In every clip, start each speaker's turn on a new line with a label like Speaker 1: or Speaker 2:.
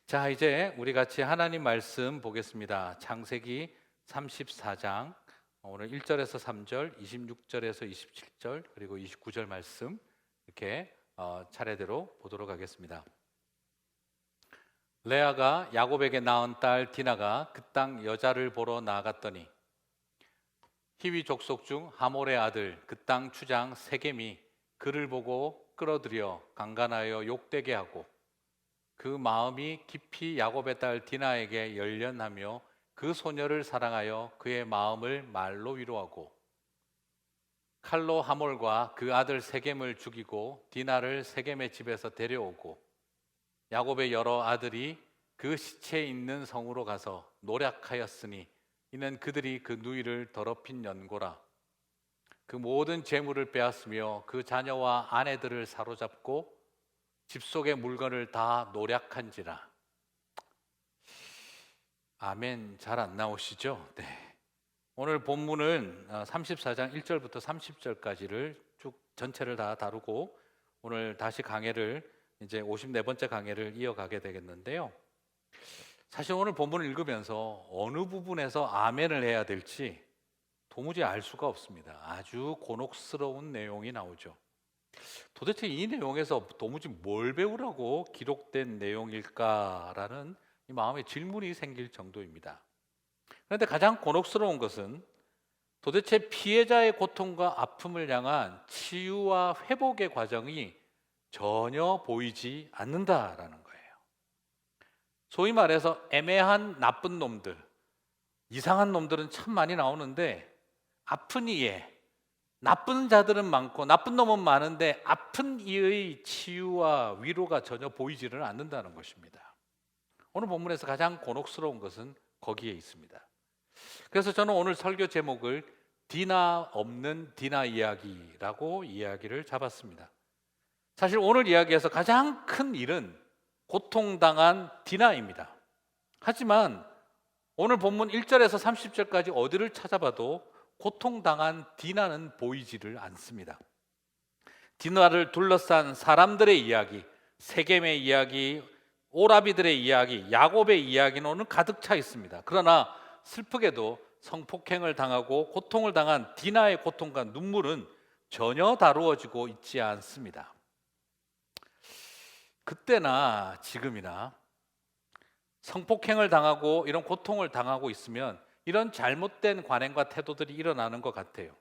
Speaker 1: 자, 이제 우리 같이 하나님 말씀 보겠습니다. 창세기 34장 오늘 1절에서 3절, 26절에서 27절, 그리고 29절 말씀 이렇게 차례대로 보도록 하겠습니다. 레아가 야곱에게 낳은 딸 디나가 그 땅 여자를 보러 나아갔더니 히위 족속 중 하몰의 아들 그 땅 추장 세겜이 그를 보고 끌어들여 강간하여 욕되게 하고 그 마음이 깊이 야곱의 딸 디나에게 열련하며 그 소녀를 사랑하여 그의 마음을 말로 위로하고 칼로 하몰과 그 아들 세겜을 죽이고 디나를 세겜의 집에서 데려오고 야곱의 여러 아들이 그 시체 있는 성으로 가서 노략하였으니 이는 그들이 그 누이를 더럽힌 연고라. 그 모든 재물을 빼앗으며 그 자녀와 아내들을 사로잡고 집 속의 물건을 다 노략한지라. 아멘. 잘 안 나오시죠? 네. 오늘 본문은 34장 1절부터 30절까지를 쭉 전체를 다 다루고 오늘 다시 강해를 이제 54번째 강해를 이어가게 되겠는데요. 사실 오늘 본문을 읽으면서 어느 부분에서 아멘을 해야 될지 도무지 알 수가 없습니다. 아주 곤혹스러운 내용이 나오죠. 도대체 이 내용에서 도무지 뭘 배우라고 기록된 내용일까라는 이 마음의 질문이 생길 정도입니다. 그런데 가장 곤혹스러운 것은 도대체 피해자의 고통과 아픔을 향한 치유와 회복의 과정이 전혀 보이지 않는다라는 거예요. 소위 말해서 애매한 나쁜 놈들, 이상한 놈들은 참 많이 나오는데 아픈 이에 나쁜 자들은 많고 나쁜 놈은 많은데 아픈 이의 치유와 위로가 전혀 보이지를 않는다는 것입니다. 오늘 본문에서 가장 곤혹스러운 것은 거기에 있습니다. 그래서 저는 오늘 설교 제목을 디나 없는 디나 이야기라고 이야기를 잡았습니다. 사실 오늘 이야기에서 가장 큰 일은 고통당한 디나입니다. 하지만 오늘 본문 1절에서 30절까지 어디를 찾아봐도 고통당한 디나는 보이지를 않습니다. 디나를 둘러싼 사람들의 이야기, 세겜의 이야기, 오라비들의 이야기, 야곱의 이야기는 오늘 가득 차 있습니다. 그러나 슬프게도 성폭행을 당하고 고통을 당한 디나의 고통과 눈물은 전혀 다루어지고 있지 않습니다. 그때나 지금이나 성폭행을 당하고 이런 고통을 당하고 있으면 이런 잘못된 관행과 태도들이 일어나는 것 같아요.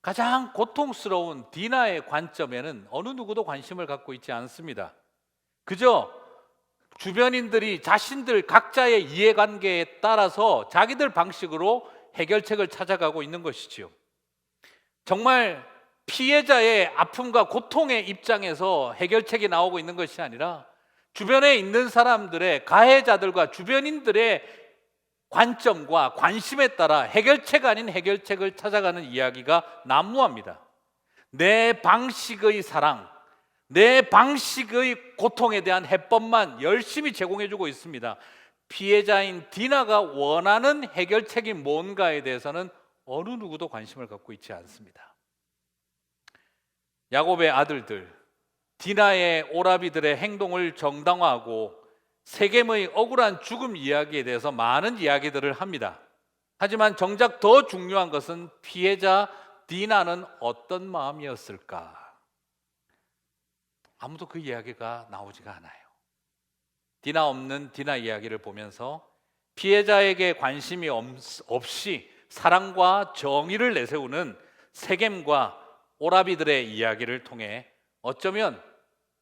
Speaker 1: 가장 고통스러운 디나의 관점에는 어느 누구도 관심을 갖고 있지 않습니다. 그저 주변인들이 자신들 각자의 이해관계에 따라서 자기들 방식으로 해결책을 찾아가고 있는 것이지요. 정말 피해자의 아픔과 고통의 입장에서 해결책이 나오고 있는 것이 아니라 주변에 있는 사람들의, 가해자들과 주변인들의 관점과 관심에 따라 해결책 아닌 해결책을 찾아가는 이야기가 난무합니다. 내 방식의 사랑, 내 방식의 고통에 대한 해법만 열심히 제공해주고 있습니다. 피해자인 디나가 원하는 해결책이 뭔가에 대해서는 어느 누구도 관심을 갖고 있지 않습니다. 야곱의 아들들, 디나의 오라비들의 행동을 정당화하고 세겜의 억울한 죽음 이야기에 대해서 많은 이야기들을 합니다. 하지만 정작 더 중요한 것은 피해자 디나는 어떤 마음이었을까? 아무도 그 이야기가 나오지가 않아요. 디나 없는 디나 이야기를 보면서 피해자에게 관심이 없이 사랑과 정의를 내세우는 세겜과 오라비들의 이야기를 통해 어쩌면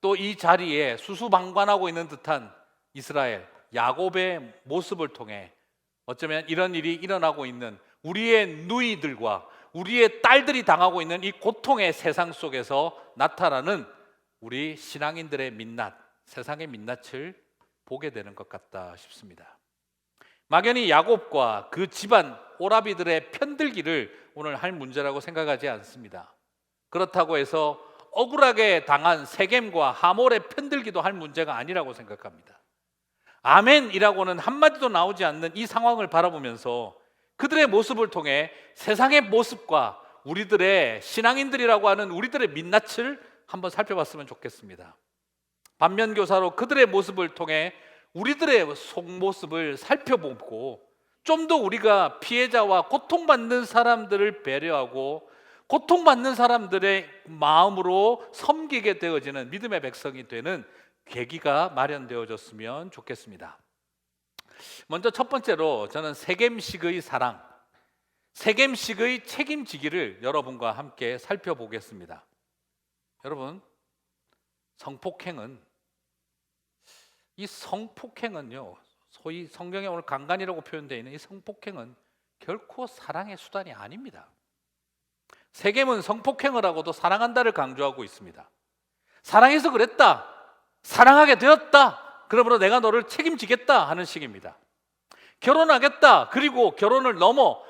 Speaker 1: 또 이 자리에 수수방관하고 있는 듯한 이스라엘, 야곱의 모습을 통해 어쩌면 이런 일이 일어나고 있는 우리의 누이들과 우리의 딸들이 당하고 있는 이 고통의 세상 속에서 나타나는 우리 신앙인들의 민낯, 세상의 민낯을 보게 되는 것 같다 싶습니다. 막연히 야곱과 그 집안 오라비들의 편들기를 오늘 할 문제라고 생각하지 않습니다. 그렇다고 해서 억울하게 당한 세겜과 하몰의 편들기도 할 문제가 아니라고 생각합니다. 아멘이라고는 한마디도 나오지 않는 이 상황을 바라보면서 그들의 모습을 통해 세상의 모습과 우리들의 신앙인들이라고 하는 우리들의 민낯을 한번 살펴봤으면 좋겠습니다. 반면교사로 그들의 모습을 통해 우리들의 속모습을 살펴보고 좀 더 우리가 피해자와 고통받는 사람들을 배려하고 고통받는 사람들의 마음으로 섬기게 되어지는 믿음의 백성이 되는 계기가 마련되어졌으면 좋겠습니다. 먼저 첫 번째로 저는 세겜식의 사랑, 세겜식의 책임지기를 여러분과 함께 살펴보겠습니다. 여러분, 성폭행은요, 소위 성경에 오늘 강간이라고 표현되어 있는 이 성폭행은 결코 사랑의 수단이 아닙니다. 세겜은 성폭행을 하고도 사랑한다를 강조하고 있습니다. 사랑해서 그랬다, 사랑하게 되었다, 그러므로 내가 너를 책임지겠다 하는 식입니다. 결혼하겠다, 그리고 결혼을 넘어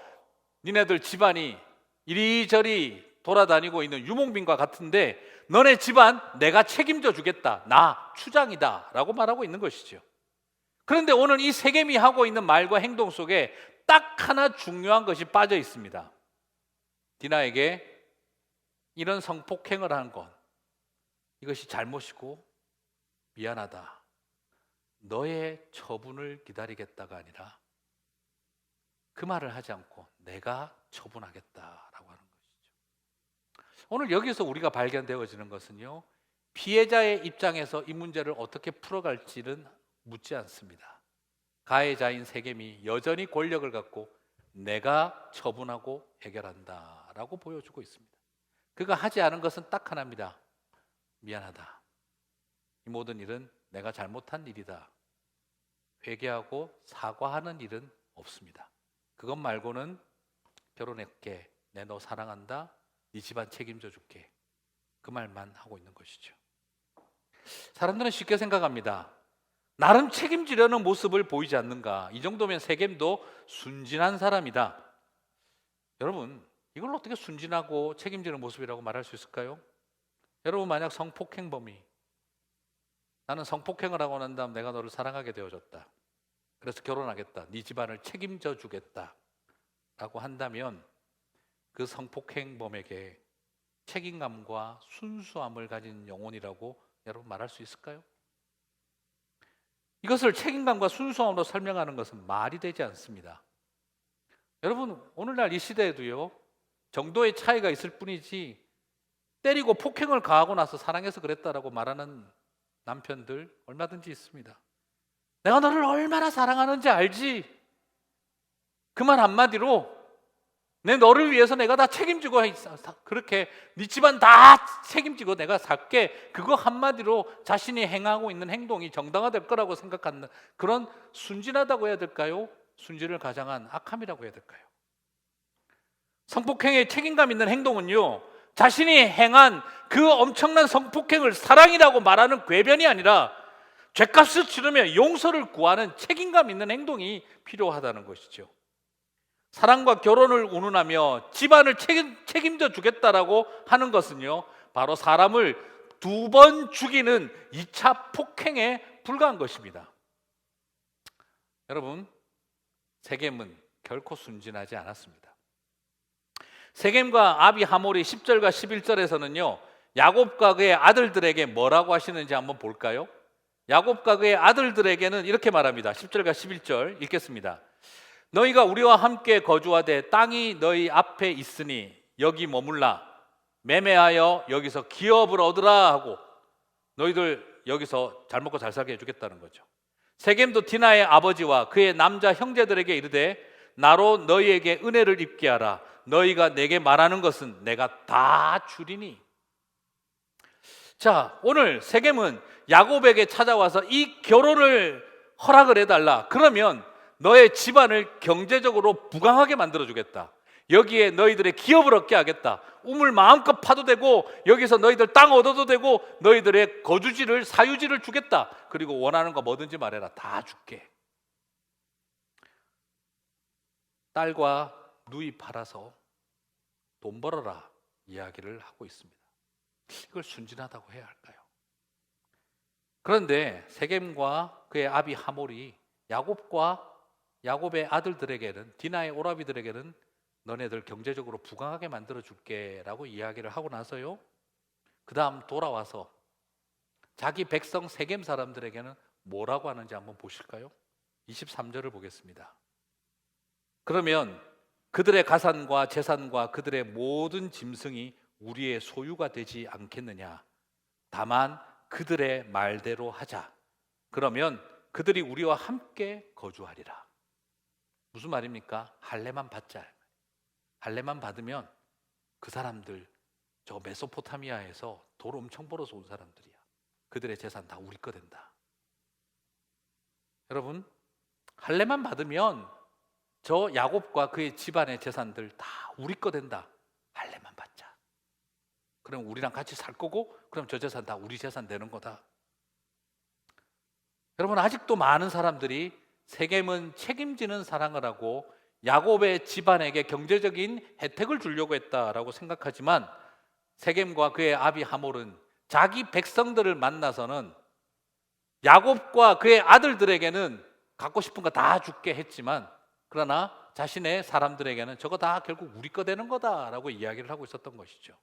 Speaker 1: 니네들 집안이 이리저리 돌아다니고 있는 유목민과 같은데 너네 집안 내가 책임져 주겠다, 나 추장이다 라고 말하고 있는 것이죠. 그런데 오늘 이 세겜이 하고 있는 말과 행동 속에 딱 하나 중요한 것이 빠져 있습니다. 디나에게 이런 성폭행을 한 것, 이것이 잘못이고 미안하다, 너의 처분을 기다리겠다가 아니라 그 말을 하지 않고 내가 처분하겠다라고 하는 것이죠. 오늘 여기서 우리가 발견되어지는 것은요, 피해자의 입장에서 이 문제를 어떻게 풀어갈지는 묻지 않습니다. 가해자인 세겜이 여전히 권력을 갖고 내가 처분하고 해결한다라고 보여주고 있습니다. 그가 하지 않은 것은 딱 하나입니다. 미안하다, 이 모든 일은 내가 잘못한 일이다, 회개하고 사과하는 일은 없습니다. 그것 말고는 결혼할게, 내 너 사랑한다, 네 집안 책임져 줄게, 그 말만 하고 있는 것이죠. 사람들은 쉽게 생각합니다. 나름 책임지려는 모습을 보이지 않는가, 이 정도면 세겜도 순진한 사람이다. 여러분, 이걸 어떻게 순진하고 책임지는 모습이라고 말할 수 있을까요? 여러분, 만약 성폭행범이 나는 성폭행을 하고 난 다음 내가 너를 사랑하게 되어졌다, 그래서 결혼하겠다, 네 집안을 책임져 주겠다 라고 한다면 그 성폭행범에게 책임감과 순수함을 가진 영혼이라고 여러분 말할 수 있을까요? 이것을 책임감과 순수함으로 설명하는 것은 말이 되지 않습니다. 여러분, 오늘날 이 시대에도요, 정도의 차이가 있을 뿐이지 때리고 폭행을 가하고 나서 사랑해서 그랬다라고 말하는 남편들 얼마든지 있습니다. 내가 너를 얼마나 사랑하는지 알지? 그 말 한마디로 내 너를 위해서 내가 다 책임지고 그렇게 네 집안 다 책임지고 내가 살게, 그거 한마디로 자신이 행하고 있는 행동이 정당화될 거라고 생각하는 그런 순진하다고 해야 될까요? 순진을 가장한 악함이라고 해야 될까요? 성폭행의 책임감 있는 행동은요, 자신이 행한 그 엄청난 성폭행을 사랑이라고 말하는 궤변이 아니라 죗값을 치르며 용서를 구하는 책임감 있는 행동이 필요하다는 것이죠. 사랑과 결혼을 운운하며 집안을 책임져 주겠다라고 하는 것은요, 바로 사람을 2번 죽이는 2차 폭행에 불과한 것입니다. 여러분, 세겜은 결코 순진하지 않았습니다. 세겜과 아비 하몰이 10절과 11절에서는요, 야곱과 그의 아들들에게 뭐라고 하시는지 한번 볼까요? 야곱과 그의 아들들에게는 이렇게 말합니다. 10절과 11절 읽겠습니다. 너희가 우리와 함께 거주하되 땅이 너희 앞에 있으니 여기 머물라, 매매하여 여기서 기업을 얻으라 하고 너희들 여기서 잘 먹고 잘 살게 해주겠다는 거죠. 세겜도 디나의 아버지와 그의 남자 형제들에게 이르되 나로 너희에게 은혜를 입게 하라, 너희가 내게 말하는 것은 내가 다 주리니. 자, 오늘 세겜은 야곱에게 찾아와서 이 결혼을 허락을 해달라, 그러면 너의 집안을 경제적으로 부강하게 만들어주겠다, 여기에 너희들의 기업을 얻게 하겠다, 우물 마음껏 파도 되고 여기서 너희들 땅 얻어도 되고 너희들의 거주지를 사유지를 주겠다, 그리고 원하는 거 뭐든지 말해라, 다 줄게. 딸과 누이 팔아서 돈 벌어라 이야기를 하고 있습니다. 이걸 순진하다고 해야 할까요? 그런데 세겜과 그의 아비 하몰이 야곱의 아들들에게는, 디나의 오라비들에게는 너네들 경제적으로 부강하게 만들어줄게 라고 이야기를 하고 나서요, 그 다음 돌아와서 자기 백성 세겜 사람들에게는 뭐라고 하는지 한번 보실까요? 23절을 보겠습니다. 그러면 그들의 가산과 재산과 그들의 모든 짐승이 우리의 소유가 되지 않겠느냐? 다만 그들의 말대로 하자. 그러면 그들이 우리와 함께 거주하리라. 무슨 말입니까? 할례만 받자. 할례만 받으면 그 사람들, 저 메소포타미아에서 돌 엄청 벌어서 온 사람들이야. 그들의 재산 다 우리 거 된다. 여러분, 할례만 받으면 저 야곱과 그의 집안의 재산들 다 우리 거 된다. 할례만 받자. 그럼 우리랑 같이 살 거고, 그럼 저 재산 다 우리 재산 되는 거다. 여러분, 아직도 많은 사람들이 세겜은 책임지는 사랑을 하고 야곱의 집안에게 경제적인 혜택을 주려고 했다라고 생각하지만, 세겜과 그의 아비 하몰은 자기 백성들을 만나서는 야곱과 그의 아들들에게는 갖고 싶은 거 다 줄게 했지만, 그러나 자신의 사람들에게는 저거 다 결국 우리 거 되는 거다라고 이야기를 하고 있었던 것이죠.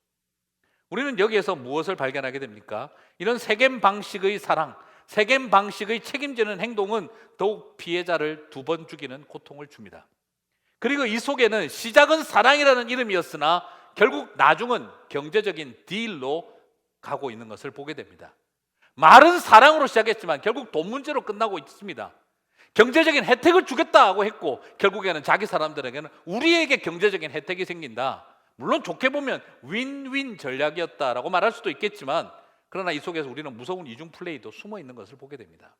Speaker 1: 우리는 여기에서 무엇을 발견하게 됩니까? 이런 세겜 방식의 사랑, 세겜 방식의 책임지는 행동은 더욱 피해자를 2번 죽이는 고통을 줍니다. 그리고 이 속에는 시작은 사랑이라는 이름이었으나 결국 나중은 경제적인 딜로 가고 있는 것을 보게 됩니다. 말은 사랑으로 시작했지만 결국 돈 문제로 끝나고 있습니다. 경제적인 혜택을 주겠다고 했고 결국에는 자기 사람들에게는 우리에게 경제적인 혜택이 생긴다. 물론 좋게 보면 윈윈 전략이었다라고 말할 수도 있겠지만, 그러나 이 속에서 우리는 무서운 이중 플레이도 숨어 있는 것을 보게 됩니다.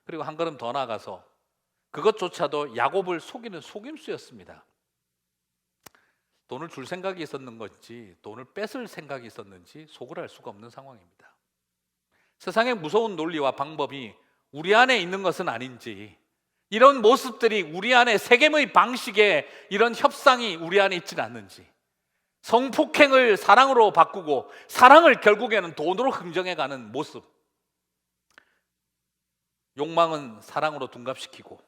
Speaker 1: 그리고 한 걸음 더 나아가서 그것조차도 야곱을 속이는 속임수였습니다. 돈을 줄 생각이 있었는 건지 돈을 뺏을 생각이 있었는지 속을 알 수가 없는 상황입니다. 세상의 무서운 논리와 방법이 우리 안에 있는 것은 아닌지, 이런 모습들이 우리 안에 세겜의 방식에 이런 협상이 우리 안에 있지는 않는지, 성폭행을 사랑으로 바꾸고 사랑을 결국에는 돈으로 흥정해가는 모습, 욕망은 사랑으로 둔갑시키고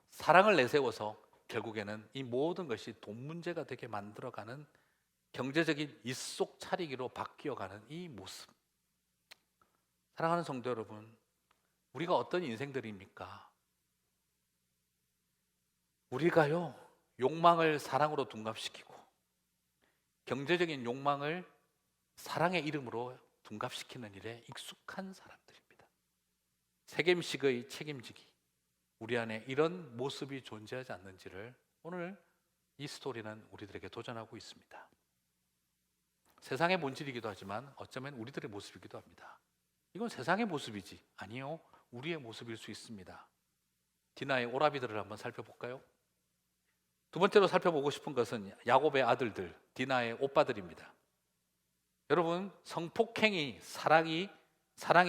Speaker 1: 사랑을 내세워서 결국에는 이 모든 것이 돈 문제가 되게 만들어가는 경제적인 입속 차리기로 바뀌어가는 이 모습. 사랑하는 성도 여러분, 우리가 어떤 인생들입니까? 우리가요, 욕망을 사랑으로 둔갑시키고 경제적인 욕망을 사랑의 이름으로 둔갑시키는 일에 익숙한 사람들입니다. 세겜식의 책임지기, 우리 안에 이런 모습이 존재하지 않는지를 오늘 이 스토리는 우리들에게 도전하고 있습니다. 세상의 본질이기도 하지만 어쩌면 우리들의 모습이기도 합니다. 이건 세상의 모습이지, 아니요, 우리의 모습일 수 있습니다. 디나의 오라비들을 한번 살펴볼까요? 2번째로 살펴보고 싶은 것은 야곱의 아들들, 디나의 오빠들입니다. 여러분, 성폭행이 사랑의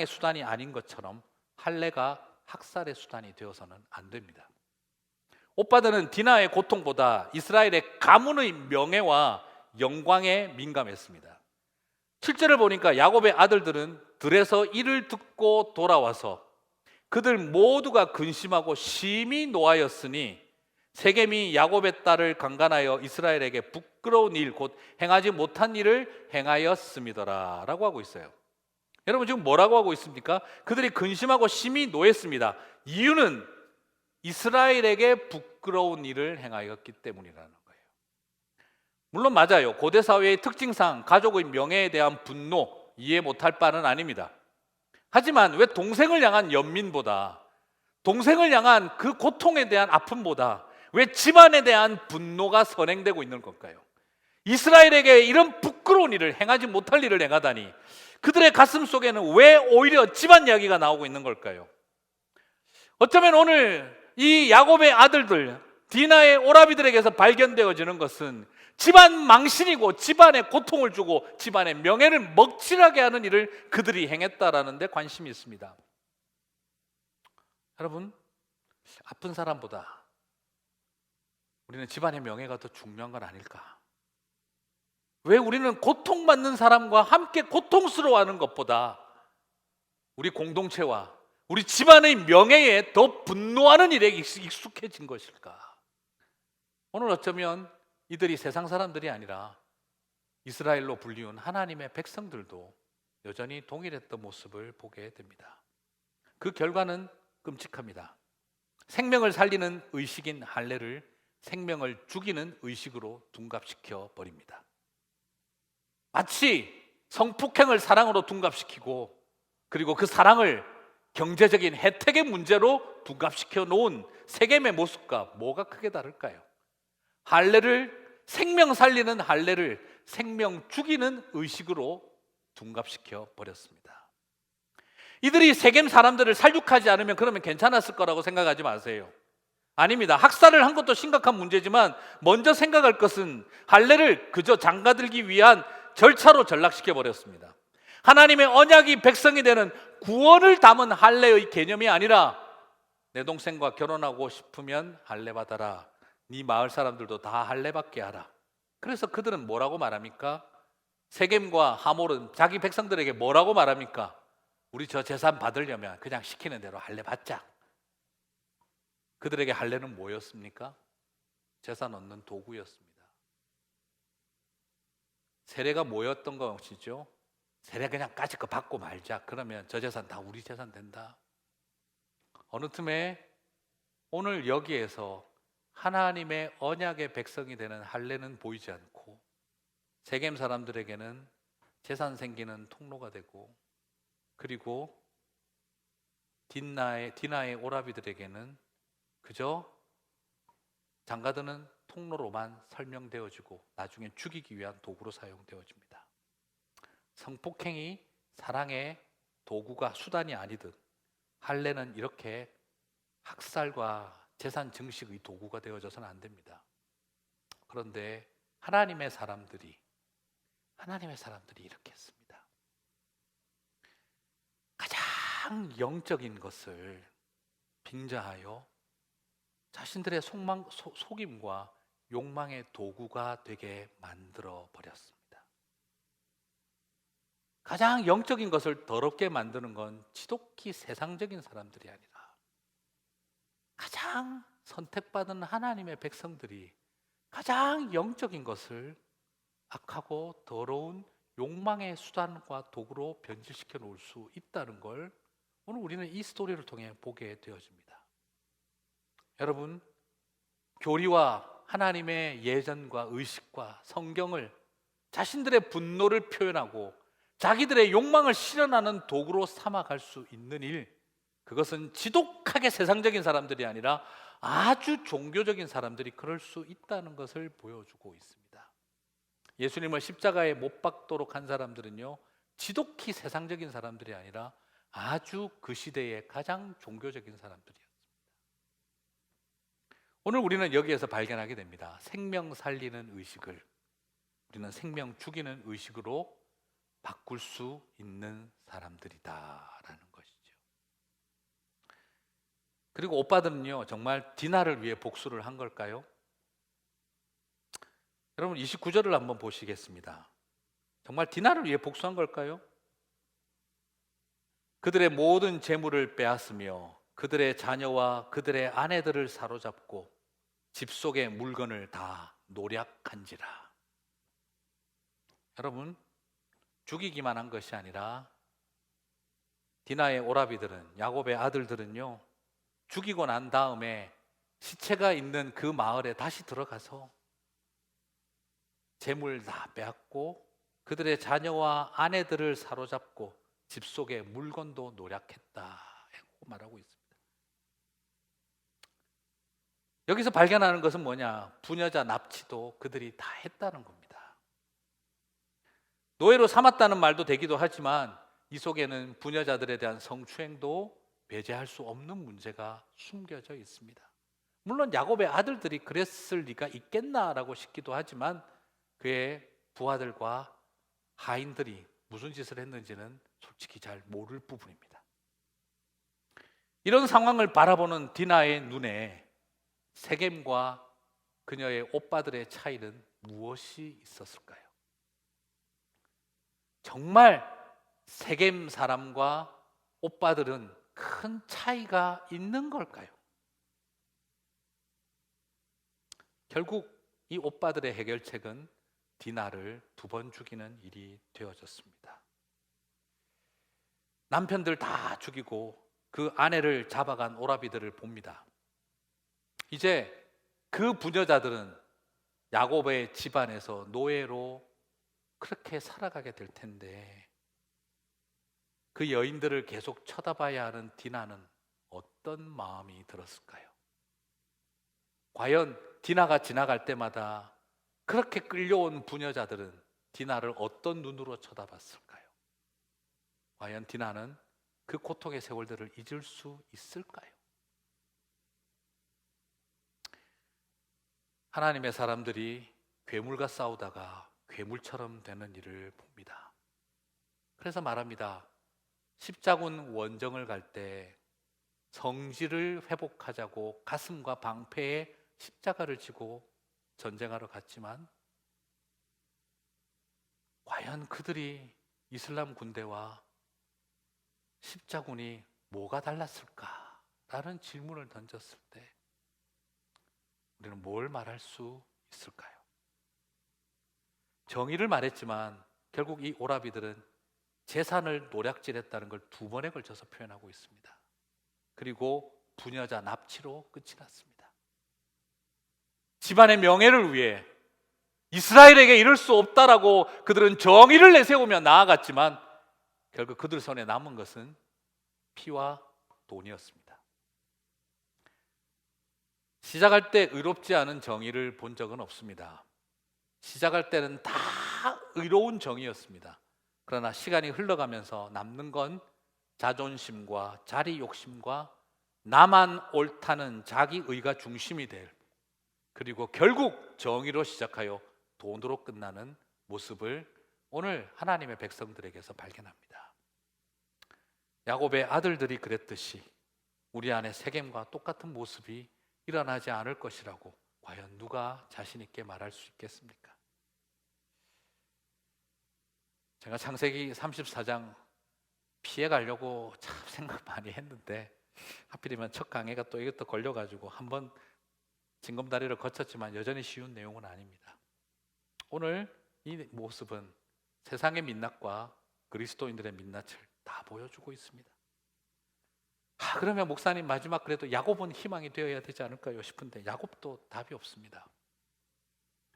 Speaker 1: 수단이 아닌 것처럼 할례가 학살의 수단이 되어서는 안 됩니다. 오빠들은 디나의 고통보다 이스라엘의 가문의 명예와 영광에 민감했습니다. 7절을 보니까 야곱의 아들들은 들에서 이를 듣고 돌아와서 그들 모두가 근심하고 심히 노하였으니 세겜이 야곱의 딸을 강간하여 이스라엘에게 부끄러운 일, 곧 행하지 못한 일을 행하였음이더라 라고 하고 있어요. 여러분, 지금 뭐라고 하고 있습니까? 그들이 근심하고 심히 노했습니다. 이유는 이스라엘에게 부끄러운 일을 행하였기 때문이라는 거예요. 물론 맞아요. 고대 사회의 특징상 가족의 명예에 대한 분노, 이해 못할 바는 아닙니다. 하지만 왜 동생을 향한 연민보다, 동생을 향한 그 고통에 대한 아픔보다 왜 집안에 대한 분노가 선행되고 있는 걸까요? 이스라엘에게 이런 부끄러운 일을, 행하지 못할 일을 행하다니 그들의 가슴 속에는 왜 오히려 집안 이야기가 나오고 있는 걸까요? 어쩌면 오늘 이 야곱의 아들들, 디나의 오라비들에게서 발견되어지는 것은 집안 망신이고 집안에 고통을 주고 집안의 명예를 먹칠하게 하는 일을 그들이 행했다라는 데 관심이 있습니다. 여러분, 아픈 사람보다 우리는 집안의 명예가 더 중요한 건 아닐까? 왜 우리는 고통받는 사람과 함께 고통스러워하는 것보다 우리 공동체와 우리 집안의 명예에 더 분노하는 일에 익숙해진 것일까? 오늘 어쩌면 이들이 세상 사람들이 아니라 이스라엘로 불리운 하나님의 백성들도 여전히 동일했던 모습을 보게 됩니다. 그 결과는 끔찍합니다. 생명을 살리는 의식인 할례를 생명을 죽이는 의식으로 둔갑시켜 버립니다. 마치 성폭행을 사랑으로 둔갑시키고, 그리고 그 사랑을 경제적인 혜택의 문제로 둔갑시켜 놓은 세겜의 모습과 뭐가 크게 다를까요? 할례를, 생명 살리는 할례를 생명 죽이는 의식으로 둔갑시켜 버렸습니다. 이들이 세겜 사람들을 살육하지 않으면 그러면 괜찮았을 거라고 생각하지 마세요. 아닙니다. 학살을 한 것도 심각한 문제지만 먼저 생각할 것은 할례를 그저 장가들기 위한 절차로 전락시켜 버렸습니다. 하나님의 언약이 백성이 되는 구원을 담은 할례의 개념이 아니라, 내 동생과 결혼하고 싶으면 할례 받아라, 네 마을 사람들도 다 할례 받게 하라. 그래서 그들은 뭐라고 말합니까? 세겜과 하몰은 자기 백성들에게 뭐라고 말합니까? 우리 저 재산 받으려면 그냥 시키는 대로 할례 받자. 그들에게 할례는 뭐였습니까? 재산 얻는 도구였습니다. 세례가 뭐였던 것이죠? 세례 그냥 까짓 거 받고 말자. 그러면 저 재산 다 우리 재산 된다. 어느 틈에 오늘 여기에서 하나님의 언약의 백성이 되는 할례는 보이지 않고, 세겜 사람들에게는 재산 생기는 통로가 되고, 그리고 디나의 오라비들에게는 그저 장가드는 통로로만 설명되어지고 나중에 죽이기 위한 도구로 사용되어집니다. 성폭행이 사랑의 도구가 수단이 아니듯 할례는 이렇게 학살과 재산 증식의 도구가 되어져서는 안 됩니다. 그런데 하나님의 사람들이 이렇게 했습니다. 가장 영적인 것을 빙자하여 자신들의 속임과 욕망의 도구가 되게 만들어 버렸습니다. 가장 영적인 것을 더럽게 만드는 건 지독히 세상적인 사람들이 아니라 가장 선택받은 하나님의 백성들이 가장 영적인 것을 악하고 더러운 욕망의 수단과 도구로 변질시켜 놓을 수 있다는 걸 오늘 우리는 이 스토리를 통해 보게 되어집니다. 여러분, 교리와 하나님의 예전과 의식과 성경을 자신들의 분노를 표현하고 자기들의 욕망을 실현하는 도구로 삼아갈 수 있는 일, 그것은 지독하게 세상적인 사람들이 아니라 아주 종교적인 사람들이 그럴 수 있다는 것을 보여주고 있습니다. 예수님을 십자가에 못 박도록 한 사람들은요, 지독히 세상적인 사람들이 아니라 아주 그 시대의 가장 종교적인 사람들이었습니다. 오늘 우리는 여기에서 발견하게 됩니다. 생명 살리는 의식을 우리는 생명 죽이는 의식으로 바꿀 수 있는 사람들이다라는 것이죠. 그리고 오빠들은요, 정말 디나를 위해 복수를 한 걸까요? 여러분 29절을 한번 보시겠습니다. 정말 디나를 위해 복수한 걸까요? 그들의 모든 재물을 빼앗으며 그들의 자녀와 그들의 아내들을 사로잡고 집 속의 물건을 다 노략한지라. 여러분, 죽이기만 한 것이 아니라 디나의 오라비들은, 야곱의 아들들은요, 죽이고 난 다음에 시체가 있는 그 마을에 다시 들어가서 재물 다 빼앗고 그들의 자녀와 아내들을 사로잡고 집 속의 물건도 노략했다고 말하고 있습니다. 여기서 발견하는 것은 뭐냐? 부녀자 납치도 그들이 다 했다는 겁니다. 노예로 삼았다는 말도 되기도 하지만 이 속에는 부녀자들에 대한 성추행도 배제할 수 없는 문제가 숨겨져 있습니다. 물론 야곱의 아들들이 그랬을 리가 있겠나라고 싶기도 하지만 그의 부하들과 하인들이 무슨 짓을 했는지는 솔직히 잘 모를 부분입니다. 이런 상황을 바라보는 디나의 눈에 세겜과 그녀의 오빠들의 차이는 무엇이 있었을까요? 정말 세겜 사람과 오빠들은 큰 차이가 있는 걸까요? 결국 이 오빠들의 해결책은 디나를 2번 죽이는 일이 되어졌습니다. 남편들 다 죽이고 그 아내를 잡아간 오라비들을 봅니다. 이제 그 부녀자들은 야곱의 집안에서 노예로 그렇게 살아가게 될 텐데 그 여인들을 계속 쳐다봐야 하는 디나는 어떤 마음이 들었을까요? 과연 디나가 지나갈 때마다 그렇게 끌려온 부녀자들은 디나를 어떤 눈으로 쳐다봤을까요? 과연 디나는 그 고통의 세월들을 잊을 수 있을까요? 하나님의 사람들이 괴물과 싸우다가 괴물처럼 되는 일을 봅니다. 그래서 말합니다. 십자군 원정을 갈 때 성질을 회복하자고 가슴과 방패에 십자가를 지고 전쟁하러 갔지만 과연 그들이 이슬람 군대와 십자군이 뭐가 달랐을까? 라는 질문을 던졌을 때 우리는 뭘 말할 수 있을까요? 정의를 말했지만 결국 이 오라비들은 재산을 노략질했다는 걸 2번에 걸쳐서 표현하고 있습니다. 그리고 부녀자 납치로 끝이 났습니다. 집안의 명예를 위해 이스라엘에게 이럴 수 없다라고 그들은 정의를 내세우며 나아갔지만 결국 그들 손에 남은 것은 피와 돈이었습니다. 시작할 때 의롭지 않은 정의를 본 적은 없습니다. 시작할 때는 다 의로운 정의였습니다. 그러나 시간이 흘러가면서 남는 건 자존심과 자리 욕심과 나만 옳다는 자기 의가 중심이 될, 그리고 결국 정의로 시작하여 돈으로 끝나는 모습을 오늘 하나님의 백성들에게서 발견합니다. 야곱의 아들들이 그랬듯이 우리 안에 세겜과 똑같은 모습이 일어나지 않을 것이라고 과연 누가 자신 있게 말할 수 있겠습니까? 제가 창세기 34장 피해 가려고 참 생각 많이 했는데 하필이면 첫 강의가 또 이것도 걸려가지고 한번 징검다리를 거쳤지만 여전히 쉬운 내용은 아닙니다. 오늘 이 모습은 세상의 민낯과 그리스도인들의 민낯을 다 보여주고 있습니다. 그러면 목사님 마지막 그래도 야곱은 희망이 되어야 되지 않을까요 싶은데 야곱도 답이 없습니다.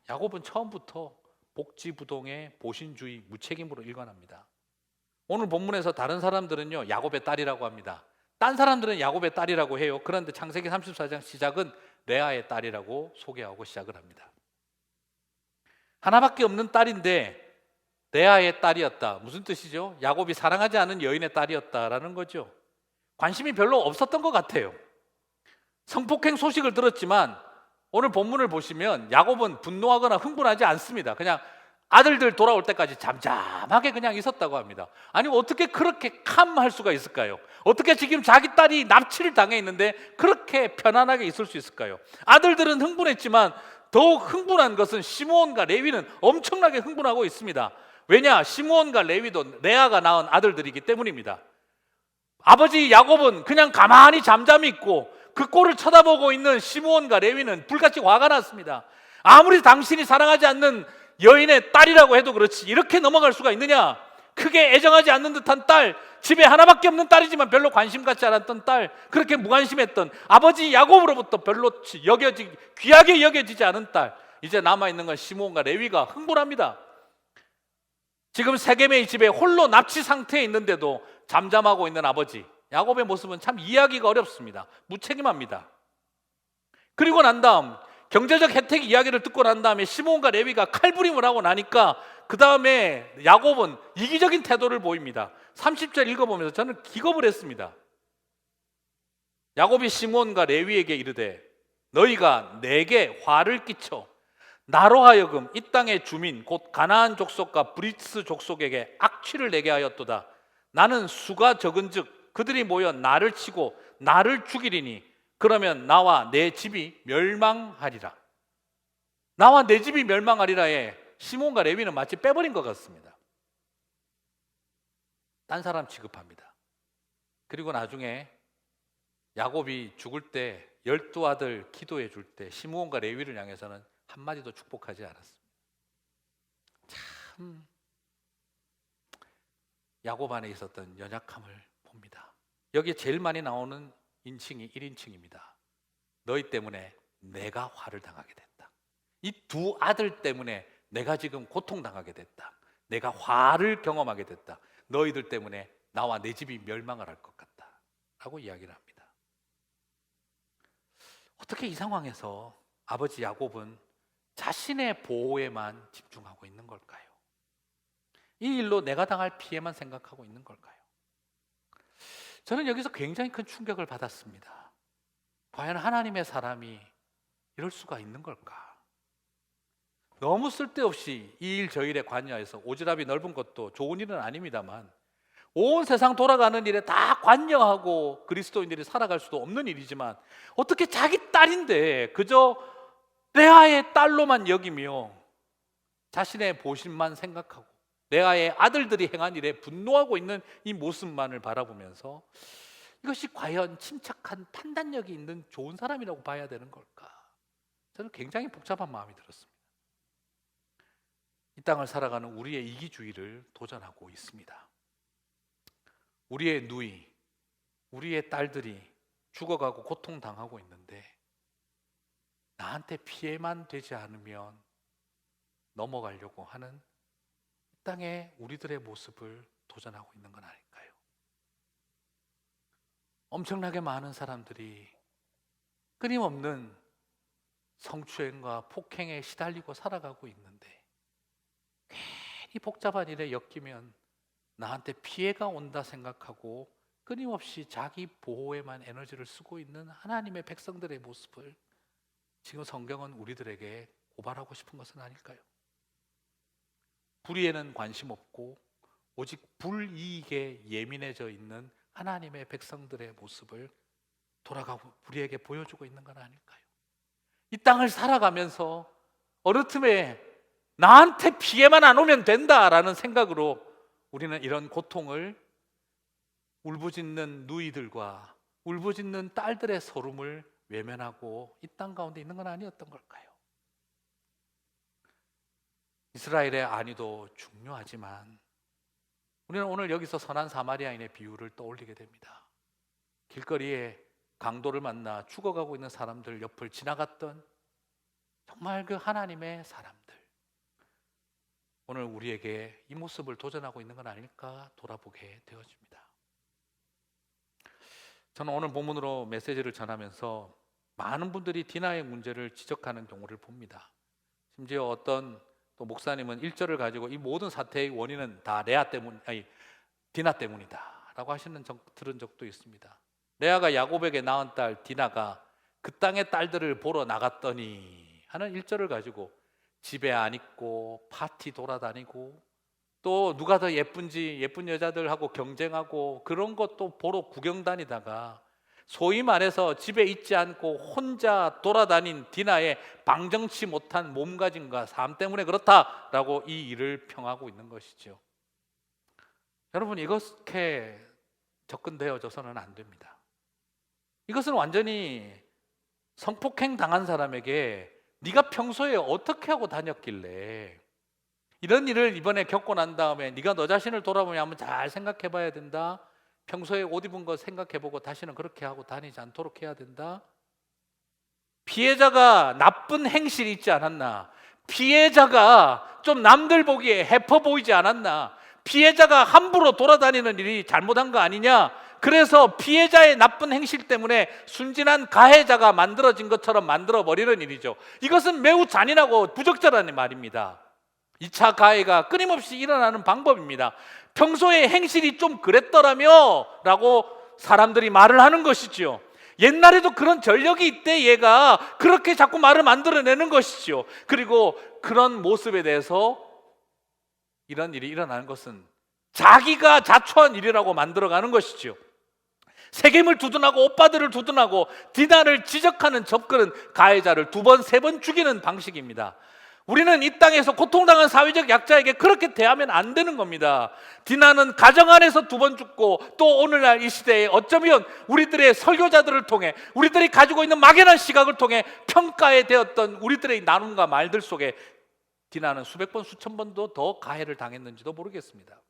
Speaker 1: 야곱은 처음부터 복지부동의 보신주의, 무책임으로 일관합니다. 오늘 본문에서 다른 사람들은요 야곱의 딸이라고 합니다. 딴 사람들은 야곱의 딸이라고 해요. 그런데 창세기 34장 시작은 레아의 딸이라고 소개하고 시작을 합니다. 하나밖에 없는 딸인데 레아의 딸이었다. 무슨 뜻이죠? 야곱이 사랑하지 않은 여인의 딸이었다라는 거죠. 관심이 별로 없었던 것 같아요. 성폭행 소식을 들었지만 오늘 본문을 보시면 야곱은 분노하거나 흥분하지 않습니다. 그냥 아들들 돌아올 때까지 잠잠하게 그냥 있었다고 합니다. 아니 어떻게 그렇게 캄할 수가 있을까요? 어떻게 지금 자기 딸이 납치를 당해 있는데 그렇게 편안하게 있을 수 있을까요? 아들들은 흥분했지만 더욱 흥분한 것은 시므온과 레위는 엄청나게 흥분하고 있습니다. 왜냐? 시므온과 레위도 레아가 낳은 아들들이기 때문입니다. 아버지 야곱은 그냥 가만히 잠잠히 있고 그 꼴을 쳐다보고 있는 시므온과 레위는 불같이 화가 났습니다. 아무리 당신이 사랑하지 않는 여인의 딸이라고 해도 그렇지 이렇게 넘어갈 수가 있느냐? 크게 애정하지 않는 듯한 딸, 집에 하나밖에 없는 딸이지만 별로 관심 갖지 않았던 딸, 그렇게 무관심했던 아버지 야곱으로부터 별로 귀하게 여겨지지 않은 딸, 이제 남아있는 건 시므온과 레위가 흥분합니다. 지금 세겜의 집에 홀로 납치 상태에 있는데도 잠잠하고 있는 아버지 야곱의 모습은 참 이해하기가 어렵습니다. 무책임합니다. 그리고 난 다음 경제적 혜택 이야기를 듣고 난 다음에 시므온과 레위가 칼부림을 하고 나니까 그 다음에 야곱은 이기적인 태도를 보입니다. 30절 읽어보면서 저는 기겁을 했습니다. 야곱이 시므온과 레위에게 이르되 너희가 내게 화를 끼쳐 나로 하여금 이 땅의 주민 곧 가나안 족속과 브리스 족속에게 악취를 내게 하였도다. 나는 수가 적은즉 그들이 모여 나를 치고 나를 죽이리니 그러면 나와 내 집이 멸망하리라. 나와 내 집이 멸망하리라에 시몬과 레위는 마치 빼버린 것 같습니다. 딴 사람 취급합니다. 그리고 나중에 야곱이 죽을 때 12아들 기도해 줄 때 시므온과 레위를 향해서는 한마디도 축복하지 않았습니다. 참 야곱 안에 있었던 연약함을 봅니다. 여기에 제일 많이 나오는 인칭이 1인칭입니다. 너희 때문에 내가 화를 당하게 됐다. 이 두 아들 때문에 내가 지금 고통당하게 됐다. 내가 화를 경험하게 됐다. 너희들 때문에 나와 내 집이 멸망을 할 것 같다 라고 이야기를 합니다. 어떻게 이 상황에서 아버지 야곱은 자신의 보호에만 집중하고 있는 걸까요? 이 일로 내가 당할 피해만 생각하고 있는 걸까요? 저는 여기서 굉장히 큰 충격을 받았습니다. 과연 하나님의 사람이 이럴 수가 있는 걸까? 너무 쓸데없이 이 일 저 일에 관여해서 오지랖이 넓은 것도 좋은 일은 아닙니다만 온 세상 돌아가는 일에 다 관여하고 그리스도인들이 살아갈 수도 없는 일이지만 어떻게 자기 딸인데 그저 레아의 딸로만 여기며 자신의 보신만 생각하고 레아의 아들들이 행한 일에 분노하고 있는 이 모습만을 바라보면서 이것이 과연 침착한 판단력이 있는 좋은 사람이라고 봐야 되는 걸까? 저는 굉장히 복잡한 마음이 들었습니다. 이 땅을 살아가는 우리의 이기주의를 도전하고 있습니다. 우리의 누이, 우리의 딸들이 죽어가고 고통당하고 있는데 나한테 피해만 되지 않으면 넘어가려고 하는 이 땅의 우리들의 모습을 도전하고 있는 건 아닐까요? 엄청나게 많은 사람들이 끊임없는 성추행과 폭행에 시달리고 살아가고 있는데 괜히 복잡한 일에 엮이면 나한테 피해가 온다 생각하고 끊임없이 자기 보호에만 에너지를 쓰고 있는 하나님의 백성들의 모습을 지금 성경은 우리들에게 고발하고 싶은 것은 아닐까요? 불의에는 관심 없고 오직 불이익에 예민해져 있는 하나님의 백성들의 모습을 돌아가고 우리에게 보여주고 있는 건 아닐까요? 이 땅을 살아가면서 어느 틈에 나한테 피해만 안 오면 된다라는 생각으로 우리는 이런 고통을 울부짖는 누이들과 울부짖는 딸들의 서름을 외면하고 이 땅 가운데 있는 건 아니었던 걸까요? 이스라엘의 안위도 중요하지만 우리는 오늘 여기서 선한 사마리아인의 비유를 떠올리게 됩니다. 길거리에 강도를 만나 죽어가고 있는 사람들 옆을 지나갔던 정말 그 하나님의 사람들, 오늘 우리에게 이 모습을 도전하고 있는 건 아닐까 돌아보게 되어집니다. 저는 오늘 본문으로 메시지를 전하면서 많은 분들이 디나의 문제를 지적하는 경우를 봅니다. 심지어 어떤 또 목사님은 1절을 가지고 이 모든 사태의 원인은 다 디나 때문이다 라고 들은 적도 있습니다. 레아가 야곱에게 낳은 딸 디나가 그 땅의 딸들을 보러 나갔더니 하는 1절을 가지고 집에 안 있고 파티 돌아다니고 또 누가 더 예쁜지 예쁜 여자들하고 경쟁하고 그런 것도 보러 구경 다니다가 소위 말해서 집에 있지 않고 혼자 돌아다닌 디나의 방정치 못한 몸가짐과 삶 때문에 그렇다라고 이 일을 평하고 있는 것이죠. 여러분, 이렇게 접근되어져서는 안 됩니다. 이것은 완전히 성폭행 당한 사람에게 네가 평소에 어떻게 하고 다녔길래 이런 일을 이번에 겪고 난 다음에 네가 너 자신을 돌아보면 한번 잘 생각해 봐야 된다. 평소에 옷 입은 거 생각해 보고 다시는 그렇게 하고 다니지 않도록 해야 된다. 피해자가 나쁜 행실이 있지 않았나? 피해자가 좀 남들 보기에 해퍼 보이지 않았나? 피해자가 함부로 돌아다니는 일이 잘못한 거 아니냐? 그래서 피해자의 나쁜 행실 때문에 순진한 가해자가 만들어진 것처럼 만들어버리는 일이죠. 이것은 매우 잔인하고 부적절한 말입니다. 2차 가해가 끊임없이 일어나는 방법입니다. 평소에 행실이 좀 그랬더라며 라고 사람들이 말을 하는 것이지요. 옛날에도 그런 전력이 있대 얘가 그렇게 자꾸 말을 만들어내는 것이지요. 그리고 그런 모습에 대해서 이런 일이 일어나는 것은 자기가 자초한 일이라고 만들어가는 것이지요. 세겜을 두둔하고 오빠들을 두둔하고 디나를 지적하는 접근은 가해자를 2번, 3번 죽이는 방식입니다. 우리는 이 땅에서 고통당한 사회적 약자에게 그렇게 대하면 안 되는 겁니다. 디나는 가정 안에서 2번 죽고 또 오늘날 이 시대에 어쩌면 우리들의 설교자들을 통해 우리들이 가지고 있는 막연한 시각을 통해 평가에 되었던 우리들의 나눔과 말들 속에 디나는 수백 번, 수천 번도 더 가해를 당했는지도 모르겠습니다.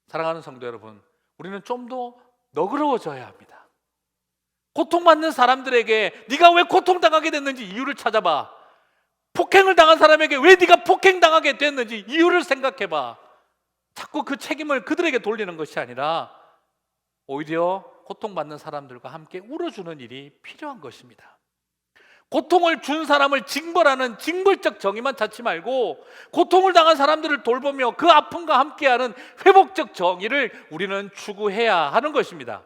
Speaker 1: 사랑하는 성도 여러분, 우리는 좀 더 너그러워져야 합니다. 고통받는 사람들에게 네가 왜 고통당하게 됐는지 이유를 찾아봐. 폭행을 당한 사람에게 왜 네가 폭행당하게 됐는지 이유를 생각해봐. 자꾸 그 책임을 그들에게 돌리는 것이 아니라 오히려 고통받는 사람들과 함께 울어주는 일이 필요한 것입니다. 고통을 준 사람을 징벌하는 징벌적 정의만 찾지 말고 고통을 당한 사람들을 돌보며 그 아픔과 함께하는 회복적 정의를 우리는 추구해야 하는 것입니다.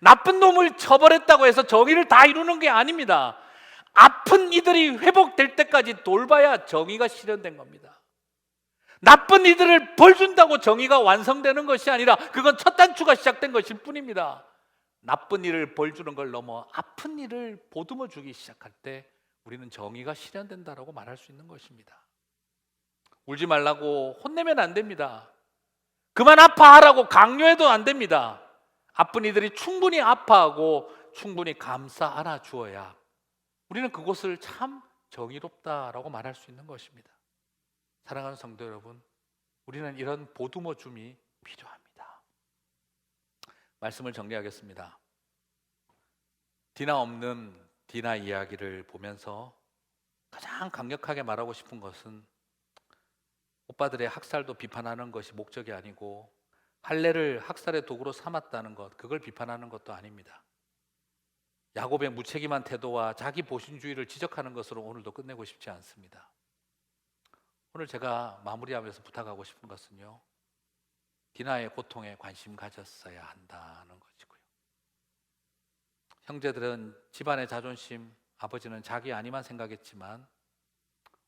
Speaker 1: 나쁜 놈을 처벌했다고 해서 정의를 다 이루는 게 아닙니다. 아픈 이들이 회복될 때까지 돌봐야 정의가 실현된 겁니다. 나쁜 이들을 벌 준다고 정의가 완성되는 것이 아니라 그건 첫 단추가 시작된 것일 뿐입니다. 나쁜 일을 벌 주는 걸 넘어 아픈 일을 보듬어 주기 시작할 때 우리는 정의가 실현된다라고 말할 수 있는 것입니다. 울지 말라고 혼내면 안 됩니다. 그만 아파하라고 강요해도 안 됩니다. 아픈 이들이 충분히 아파하고 충분히 감싸 안아 주어야 우리는 그것을 참 정의롭다라고 말할 수 있는 것입니다. 사랑하는 성도 여러분, 우리는 이런 보듬어 줌이 필요합니다. 말씀을 정리하겠습니다. 디나 없는 디나 이야기를 보면서 가장 강력하게 말하고 싶은 것은 오빠들의 학살도 비판하는 것이 목적이 아니고 할례를 학살의 도구로 삼았다는 것, 그걸 비판하는 것도 아닙니다. 야곱의 무책임한 태도와 자기 보신주의를 지적하는 것으로 오늘도 끝내고 싶지 않습니다. 오늘 제가 마무리하면서 부탁하고 싶은 것은요, 디나의 고통에 관심 가졌어야 한다는 것이고요. 형제들은 집안의 자존심, 아버지는 자기 안위만 생각했지만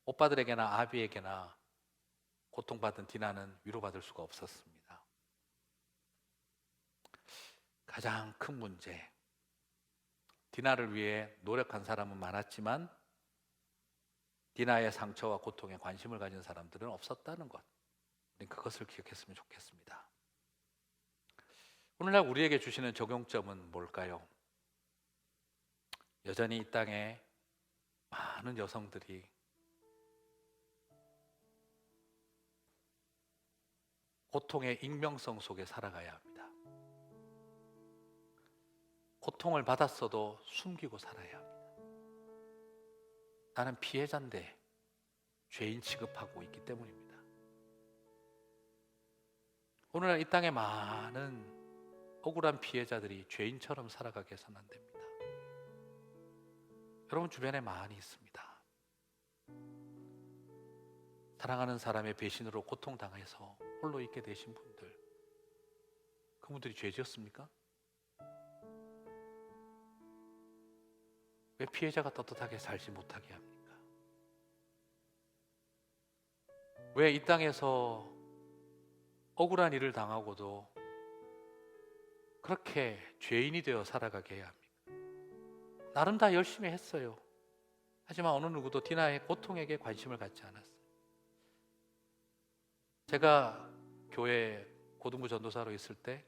Speaker 1: 오빠들에게나 아비에게나 고통받은 디나는 위로받을 수가 없었습니다. 가장 큰 문제, 디나를 위해 노력한 사람은 많았지만 디나의 상처와 고통에 관심을 가진 사람들은 없었다는 것, 그것을 기억했으면 좋겠습니다. 오늘날 우리에게 주시는 적용점은 뭘까요? 여전히 이 땅에 많은 여성들이 고통의 익명성 속에 살아가야 합니다. 고통을 받았어도 숨기고 살아야 합니다. 나는 피해자인데 죄인 취급하고 있기 때문입니다. 오늘날 이 땅에 많은 억울한 피해자들이 죄인처럼 살아가게 해서는 안 됩니다. 여러분 주변에 많이 있습니다. 사랑하는 사람의 배신으로 고통당해서 홀로 있게 되신 분들, 그분들이 죄 지었습니까? 왜 피해자가 떳떳하게 살지 못하게 합니까? 왜 이 땅에서 억울한 일을 당하고도 그렇게 죄인이 되어 살아가게 해야 합니까? 나름 다 열심히 했어요. 하지만 어느 누구도 디나의 고통에게 관심을 갖지 않았어요. 제가 교회 고등부 전도사로 있을 때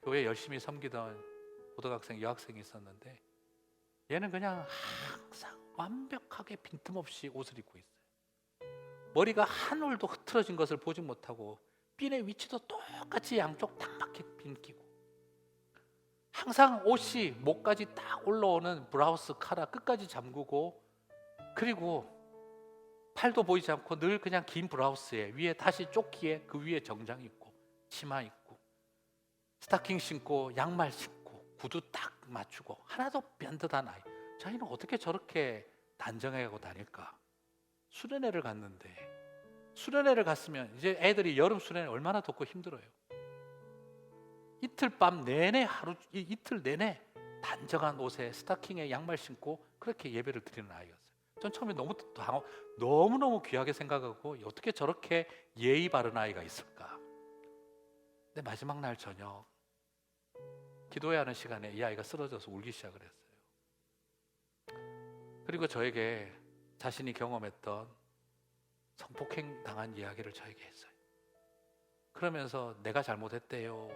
Speaker 1: 교회 열심히 섬기던 고등학생, 여학생이 있었는데 얘는 그냥 항상 완벽하게 빈틈없이 옷을 입고 있어요. 머리가 한 올도 흐트러진 것을 보지 못하고 핀의 위치도 똑같이 양쪽 딱 맞게 빈기고 항상 옷이 목까지 딱 올라오는 브라우스 카라 끝까지 잠그고 그리고 팔도 보이지 않고 늘 그냥 긴 브라우스에 위에 다시 조끼에 그 위에 정장 입고 치마 입고 스타킹 신고 양말 신고 구두 딱 맞추고 하나도 변듯한 아이. 자기는 어떻게 저렇게 단정해가고 다닐까? 수련회를 갔는데 수련회를 갔으면 이제 애들이 여름 수련회 얼마나 덥고 힘들어요. 이틀 밤 내내 이틀 내내 단정한 옷에 스타킹에 양말 신고 그렇게 예배를 드리는 아이였어요. 전 처음에 너무너무 귀하게 생각하고 어떻게 저렇게 예의 바른 아이가 있을까? 근데 마지막 날 저녁 기도해야 하는 시간에 이 아이가 쓰러져서 울기 시작을 했어요. 그리고 저에게 자신이 경험했던 성폭행 당한 이야기를 저에게 했어요. 그러면서 내가 잘못했대요.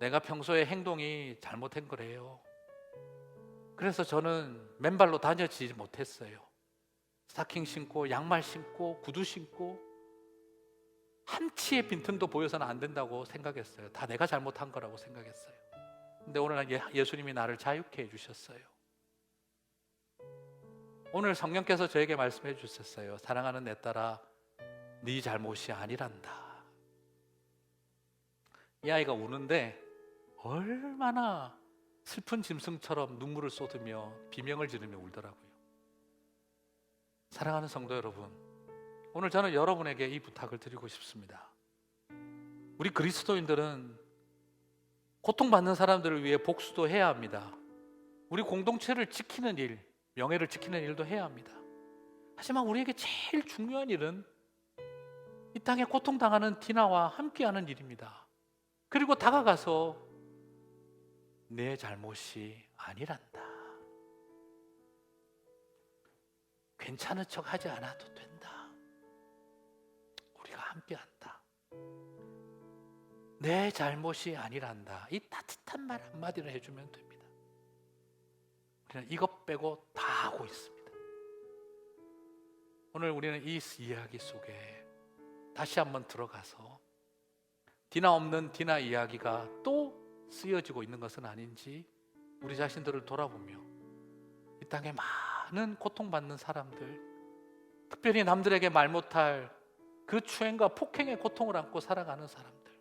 Speaker 1: 내가 평소에 행동이 잘못한 거래요. 그래서 저는 맨발로 다녀지지 못했어요. 스타킹 신고 양말 신고 구두 신고 한치의 빈틈도 보여서는 안 된다고 생각했어요. 다 내가 잘못한 거라고 생각했어요. 근데 오늘 예수님이 나를 자유케 해주셨어요. 오늘 성령께서 저에게 말씀해 주셨어요. 사랑하는 내 딸아, 네 잘못이 아니란다. 이 아이가 우는데 얼마나 슬픈 짐승처럼 눈물을 쏟으며 비명을 지르며 울더라고요. 사랑하는 성도 여러분, 오늘 저는 여러분에게 이 부탁을 드리고 싶습니다. 우리 그리스도인들은 고통받는 사람들을 위해 복수도 해야 합니다. 우리 공동체를 지키는 일, 명예를 지키는 일도 해야 합니다. 하지만 우리에게 제일 중요한 일은 이 땅에 고통당하는 디나와 함께하는 일입니다. 그리고 다가가서 내 잘못이 아니란다. 괜찮은 척 하지 않아도 된다. 우리가 함께한다. 내 잘못이 아니란다. 이 따뜻한 말 한마디를 해주면 됩니다. 우리는 이것 빼고 다 하고 있습니다. 오늘 우리는 이 이야기 속에 다시 한번 들어가서 디나 없는 디나 이야기가 또 쓰여지고 있는 것은 아닌지 우리 자신들을 돌아보며 이 땅에 많은 고통받는 사람들, 특별히 남들에게 말 못할 그 추행과 폭행의 고통을 안고 살아가는 사람들,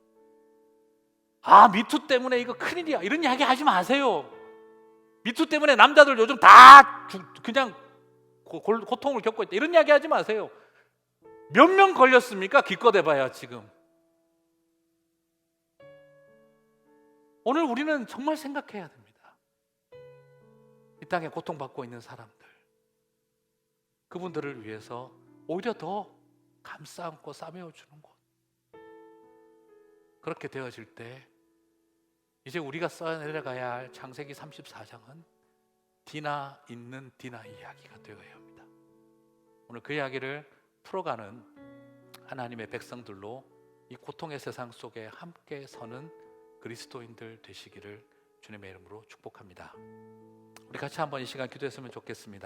Speaker 1: 아 미투 때문에 이거 큰일이야 이런 이야기 하지 마세요. 미투 때문에 남자들 요즘 다 그냥 고통을 겪고 있다 이런 이야기 하지 마세요. 몇 명 걸렸습니까? 기껏 해봐야 지금. 오늘 우리는 정말 생각해야 됩니다. 이 땅에 고통받고 있는 사람들, 그분들을 위해서 오히려 더 감싸안고 싸매어주는 곳, 그렇게 되어질 때 이제 우리가 써내려가야 할 창세기 34장은 디나 있는 디나 이야기가 되어야 합니다. 오늘 그 이야기를 풀어가는 하나님의 백성들로 이 고통의 세상 속에 함께 서는 그리스도인들 되시기를 주님의 이름으로 축복합니다. 우리 같이 한번 이 시간 기도했으면 좋겠습니다.